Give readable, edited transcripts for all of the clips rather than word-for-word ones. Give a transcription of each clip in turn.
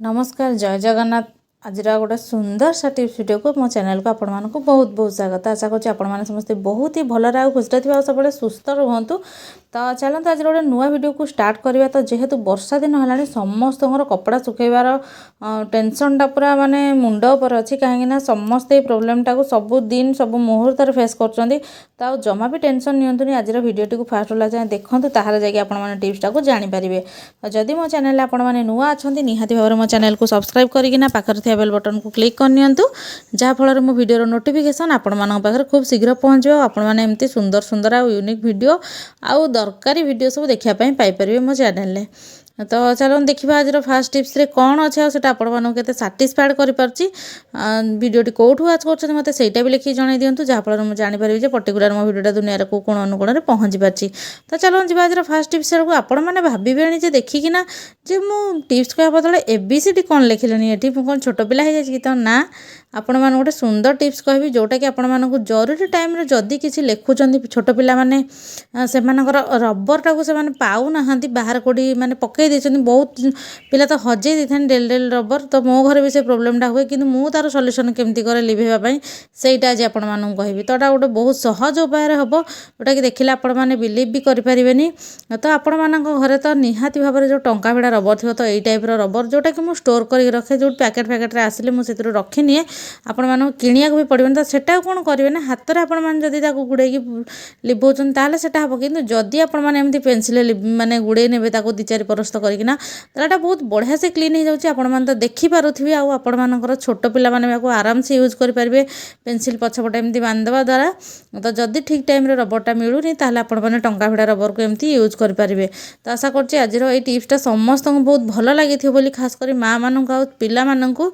नमस्कार जय जगन्नाथ। आज गोटे सुंदर सा टिप्स वीडियो को मो चैनल को आपण मानक बहुत बहुत स्वागत। आशा करूँ आपण मैंने समस्ते बहुत ही भल खुशी थे सब सुस्थ रुहतु। तो चलते आज गोटे नुआ वीडियो को स्टार्ट करवा। तो जेहेतु वर्षा दिन है समस्त कपड़ा सुखेबार टेंशनटा पूरा माने मुंड पर अच्छी कहीं समस्ते प्रोब्लेम टाक सब दिन सब मुहूर्त फेस कर तो जमा भी टेंशन नियंतुनी। आज वीडियो को फास्ट वाला जाए देखते ताहले जाके आपण माने टिप्स टाक जानीपारे। जदि मो चैनल आपण मैंने नुआ अच्छा निहाती भाव मो चैनल को सब्सक्राइब करना पाखर बेल बटन को क्लिक करनी जहाँफल मो वीडियो नोटिफिकेशन आपण मान पाखे खूब शीघ्र पहुँचो। आपण मैंने एमती सुंदर सुंदर आ यूनिक वीडियो आउ दरकारी वीडियो सब देखापी पाइपर मो चैनल। तो चलो देखा आज फास्ट टिप्स रे कौन अच्छे से आपके साटिस्फाइड करिड्योटी कौटू आज कर मत से भी लिखिक जन दिंतु जहाँफल मुझे जानीपारि पर्टिकुलर मो भिडियोटा दुनिया को कोण अनुकोण में पहुँची पार्टी। तो चलो जी आज फास्ट टिप्स को आपण मैंने भावे देखिकिना जे मु टिप्स कह बदले एबीसीडी कौन लिखिले ये कौन छोट पिला हो जाए तो ना आपण मान गोटे सुंदर टिप्स कहबी जोटा कि आपण मानक जरूरी टाइम रे जदि किसी लिखुचंदी छोट पिला माने सेमानकर रबर टाको से माने पाउ नाहंती बाहर कोडी माने पकई देछंदी। बहुत पिला तो हजे देथान डेल डेल रबर। तो मो घर भी से प्रोब्लेमटा हुए कि मु तार सॉल्यूशन केमती करे लिभेबा पई सेटा आज आपण मानक कहबी। तो गोटे बहुत सहज उपाय हबो जोटा कि देखिले आपण माने बिलीव भी करि परिबेनी। तो आपण मानक घरे तो निहाती भाबरे जो टंका भिड़ा रबर थिबो तो एई टाइप रो रबर जोटा कि मु स्टोर करि रखे जो पैकेट पैकेट रे आसिले मु सेतिर रखि निए आपण मानक किनिया को भी पड़बेन। तो सेटा कोन करिवे ना हाथ रे आपण माने जदी ताको गुडे की लिभौचन ताले सेटा हबो। किंतु जदी आपण माने एमती पेंसिल माने गुडे नेबे ताको 2-4 परस्त करिकिना तालाटा बहुत बढ़िया से क्लीन हो जाउची। आपण मान तो देखि पारुथिबे आ आपण मानकर छोट पिला माने याको आराम से यूज करि परिबे पेंसिल पछपटे एमती बांध देबा द्वारा। तो जदी ठीक टाइम रे रबरटा मिलुनी ताले आपण माने टंका भिड़ा रबर को एमती यूज करि परिबे। तो आशा करछि आजिरो ए टिप्सटा समस्त को बहुत भल लागिथिबो बोली खास करी माँ मानक आ पिला मानकू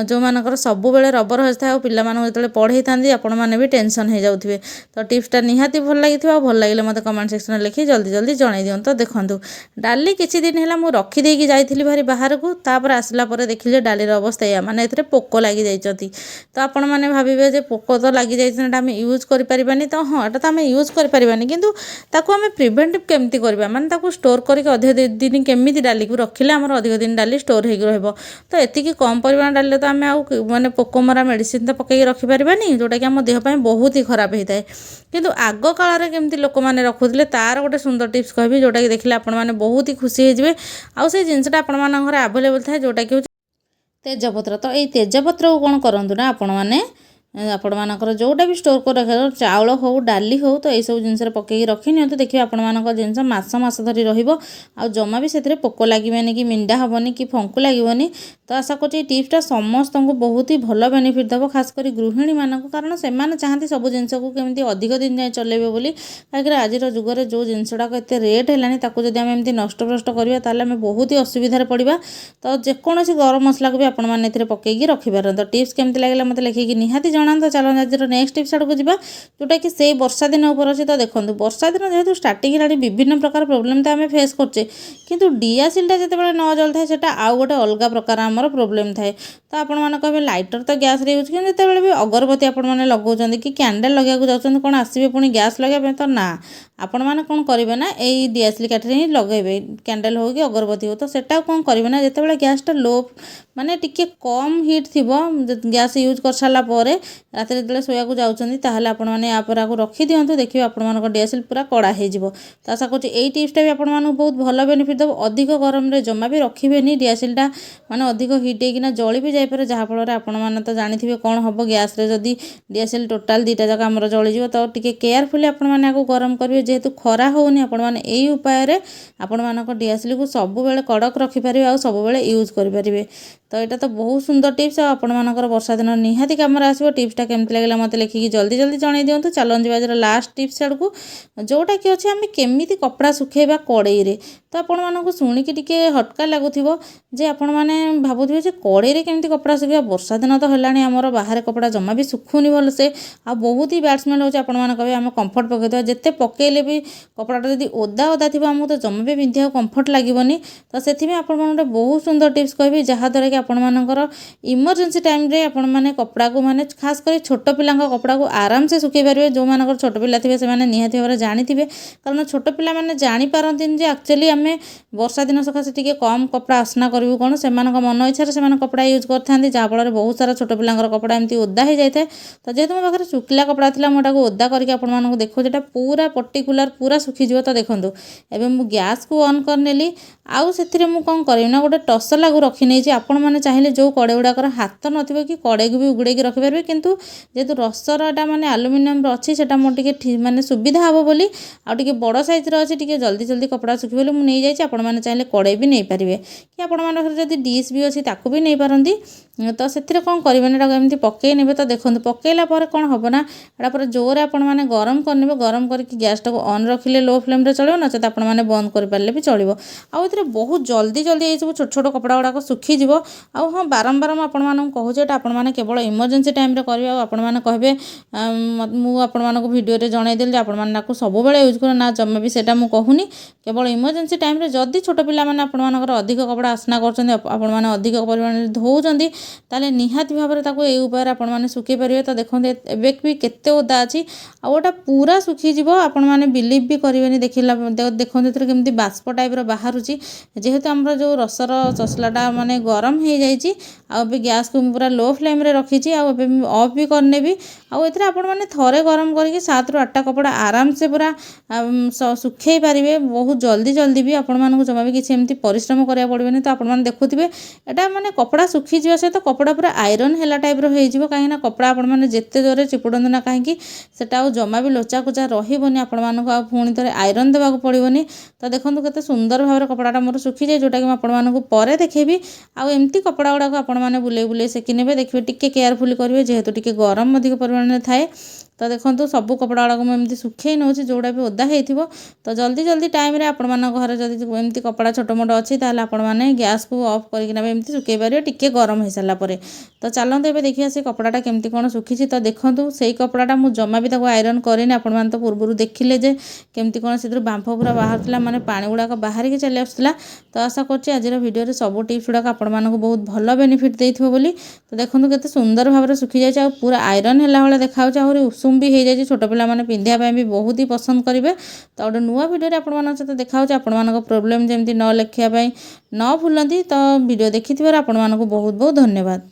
जो मानकर सब बेले रबर हजता है पिला मानक जतले पढ़ाई थांदी आपण माने भी टेंशन हो जाउथिबे। तो टिप्सटा निहाती भल लागिथिबा भल लागिले मते कमेंट सेक्शन में लिखि जल्दी जल्दी जणाई दियन। तो देखंतु डाली किछि दिन हैला मु रखी देकी जाइथिली भारी बाहर को तापर आसला पर देखिले डाली रो अवस्था या माने एथरे पोको लागि जाइचंती। तो आपण माने भाबिबे जे पोको तो लागि जाइछन हम यूज करि परिबानी। तो हां एटा तो हम यूज करि परिबानी किंतु ताको हम प्रिवेंटिव केमती करबा माने ताको स्टोर करिक अधिक दिन केमिति डाली को रखिले हमर अधिक दिन डाली स्टोर हेक रहबो। तो एतिकी कम परिमाण डाली तो हम आ माने पोको मरा मेडिसिन तो पकई रखि परिबानी जोटा कि हम देह पई बहुत ही खराब होता है। किंतु आग काल रे केमती लोक माने रखुथिले तार गोटे सुंदर टिप्स कहबी जोटा कि देखिले आपण माने बहुत ही खुशी हे जिवे। आ से जिंसटा आपण मान घरे अवेलेबल थाए जोटा कि तेजपत्र। तो ये तेजपत्र को कौन करूँ ना आपण मैंने आपण मानकर जोटा भी स्टोर कर रख चाउल हो डाली हो तो यही सब जिनस पकई रखी नि देखिए आपण मानक जिनस मास मास धरी रहिबो आ जमा भी से पोक लगे कि मिंडा हेनी कि फंकु लगेनि। तो आशा कर टिप्सटा समस्त को बहुत ही भल बेनिफिट देव खास कर गृहिणी मानक कारण से चाहती सब जिनस को केमी अधिक दिन जाए चलेबे बोली कहीं आज जुगर जो जिनसटा एत रेट है जब आम एमती नष्ट भ्रष्ट करवा ताले आम बहुत ही असुविधार पड़ा। तो जेकोसी गरम मसला को भी आपण मैंने पकईकी रखिपार। तो टिप्स केमती लगे मतलब लिखिकी निहाती जना। तो चलो आज नेक्स्ट टिप्स आड़ को जावा जोटा कि से वर्षा दिन उपर अच्छे। तो देखो वर्षा दिन जेहेतु स्टार्टिंग है विभिन्न प्रकार प्रोब्लेम तो आम फेस करचे किंतु डीआसिलटा जितेबाला न जल थाए सेटा आउ गोटे अलग प्रकार आमर प्रोब्लेम थाए। तो आपण मैंने कहे लाइटर तो गैस यूज कि जितेबाला भी अगरबत्ती आपण मैंने लगाउछंती कि कैंडल लगे जाउछंती कौन आसबे पुणी गैस लगे तो ना आपण मैंने कौन करेंगे ना यही डीआसिल काठी ही लगेबे कैंडल हो कि अगरबत्ती हो। तो सेटा कौन करेंगे ना जितेबाला गैसटा लो माने टिके कम हिट थिबो गैस यूज कर सारा पर रात जो शोया जाऊँगी ताहले आपण मैंने या को रखी दिंतु देखिए आपण मान डीआसिल पूरा कड़ा हो। तो आशा कर टिप्सटा भी आपण मानक बहुत भल बेनिफिट देव। अधिक गरम रे जमा भी रखिबेनी डीआसिलटा माने अधिक हिट होना जली भी जापे जहाँफल आपण मैंने तो जानी कौन हम गैस जदि डीआसिल टोटाल 2टा जाक आमर जलीज। तो टिके केयरफुली आपण मैंने गरम करेंगे जेहेतु खरा होनी आपण मैंने यही उपाय आपण मानक डीआसिल को सब बेले कड़क रखिपारे आ सब बेले यूज करेंगे। तो यहाँ तो बहुत सुंदर टिप्स आपण मानकर वर्षा दिन निहाती कम आसो। टिप्सटा केमती लगे मत लिखिकी जल्दी जल्दी जन दिंतु। चलन जी लास्ट टिप्स आड़ को जोटा कि अच्छे आम केमी कपड़ा सुखेबा कड़ई रे। तो आपण मानक शुणिकी टिके हटका लगुथिबो जे आपण माने भाबुथिबे जे कड़ई रे केमती कपड़ा सुखेबा। वर्षा दिन तो हेलानी आमर बाहर कपड़ा जमा भी सुखुनी भल से आ बहुत ही बैड स्मेल होचे। आपण माने कहबे आम कंफर्ट पकईदेवा जेते पकईले भी कपड़ाटा जदि ओदा ओदा थी आमको तो जमा भी पिंधिया कंफर्ट लगनी। तो से आपण बहुत सुंदर टिप्स कहबी जहाँद्वारा कि ଆପଣମାନଙ୍କର इमरजेंसी टाइम रे आपण माने कपड़ा को माने खास कर छोट पिला कपड़ा को आराम से सुखै पारे। जो मानकर छोट पिला थे से निहाती भाव जानी थे, कारण छोट पिला माने जानी पारंतिन जे एक्चुअली आम वर्षा दिन सकाशे टिके कम कपड़ा आसना करूँ कौन से मन इच्छा से कपड़ा यूज करते जहाँफल बहुत सारा छोट पिला कपड़ा एमती ओदा हो जाए। तो जेहेतु मो पाखे सुखिला कपड़ा था मुझे ओदा करके आपको देखो जेटा पूरा पर्टिकुलर पूरा सुखीज। तो देखो एवं मुझे गैस को ऑन करनेली आउ से मुझे कौन करी ना गोटे टसला को रखी नहीं आपण मैंने चाहिए जो कड़े गुड़ाकर हाथ नथिबो कि कड़े को भी उगड़े रखिपारे, किंतु जेहेतु रसरटा माने आलुमिनियम अच्छी से मोटे माने सुविधा हे बोली आगे बड़ सैज्र अच्छी टे जल्दी जल्दी कपड़ा सुखी बोली मुझे नहीं जाइए। आपण मैंने चाहिए कड़े भी नहीं पारे कि आपण जब डिश भी अच्छी ताकू भी नहीं पारती। तो से कौन करेंगे एमती पकई ने। तो देखो पकईला कौन हम ना यहाँ जोर आपण मैंने गरम करने गरम करके गैस टाक ऑन रखिले लो फ्लेम चलो नचेत आप बंद कर पारे भी चलो। आउ बहुत जल्दी जल्दी ये सब छोट छोट कपड़ा गुड़ाक सुखीज। आउ हाँ बारंबार मुझे कहूँ आपने केवल इमरजेंसी टाइम रे करेंगे। आपने कहे मुझे भिडियो जनईदेली आपको सब यूज कर ना जमा भी सेटा मुझे कहूनी। केवल इमरजेंसी टाइम रे जदि छोट पिला माने आपनकर अधिक कपड़ा आसना कर अधिक परिमाण धोउछंती ताले निहाती भाव में ये उपाय आपण मैंने सुखी पारे। तो देखते एवं भी केते ओदा अच्छी आटा पूरा सुखीज। आपण मैंने बिलीव भी करेंगे देखला देखते केमती बाष्प टाइप बाहर जेहेतु आम जो रसर चसलाटा माने गरम हो जाए गैस को पूरा लो फ्लेम रे रखी ऑफ भी करने भी आउ आपण मैंने थरे गरम करके 7 ରୁ 8टा कपड़ा आराम से पूरा सुखई पारे बहुत जल्दी जल्दी भी आपण मानक जमा भी किसी एमती परिश्रम करा पड़े। तो आपण मैंने देखुए एटा माने कपड़ा सुखी जा सहित कपड़ा पूरा आयरन है टाइप हो कहीं कपड़ा आपण मैंने जिते जोरे चिपुड़ते ना कहीं सेटा जमा भी लोचा कोचा रही आपण मानक पुणी थे आयरन देवाक पड़ोनी। तो देखो केते सुंदर भाव कपड़ा मोर सुखी जाए जोटा कि आपको पर देखेबी। आउ एमती कपड़ा गुड़ाक आपण मैंने बुले बुले सेकी ने देखिए टिके केयरफुली करेंगे जेहेतु टिके गरम अधिक परिमाण में थाए। तो देखो सब कपड़ा गुड़ाक मुझे सुखई नौ जोड़ा भी ओदा हो। तो जल्दी जल्दी टाइम रे आपण मान घर जब एमती कपड़ा छोट मोट अच्छी आपण मैंने गैस को ऑफ करके एमती सुखई पारे टिके गरम हो सारा पर। तो चलते एवं देखिए से कपड़ाटा केमती कौन सुखी। तो देखो से कपड़ाटा मुझे जमा भी आयरन करेनि आपण मैंने तो पूर्व देखिले जे केमती कौन से बांफ पूरा बाहर माने पानी गुड़ाक बाहर के चली आसला। तो आशा कर आज भिडियो सब टिप्स गुड़ाक आपण मानक बहुत भल बेनिफिट देइथिबो बोली। तो देखो केते सुंदर भाव में सुखी जाए पूरा आयरन है भाई देखा आहरी उषुम भी हो जाए छोट पिला माने पिंधिया भी बहुत ही पसंद करेंगे। तो गोटे नुआ भिडियो आपण सहित देखा आपण प्रोब्लेम जमी न लिखापी न भूलती। तो भिडियो देखि आपण बहुत बहुत धन्यवाद।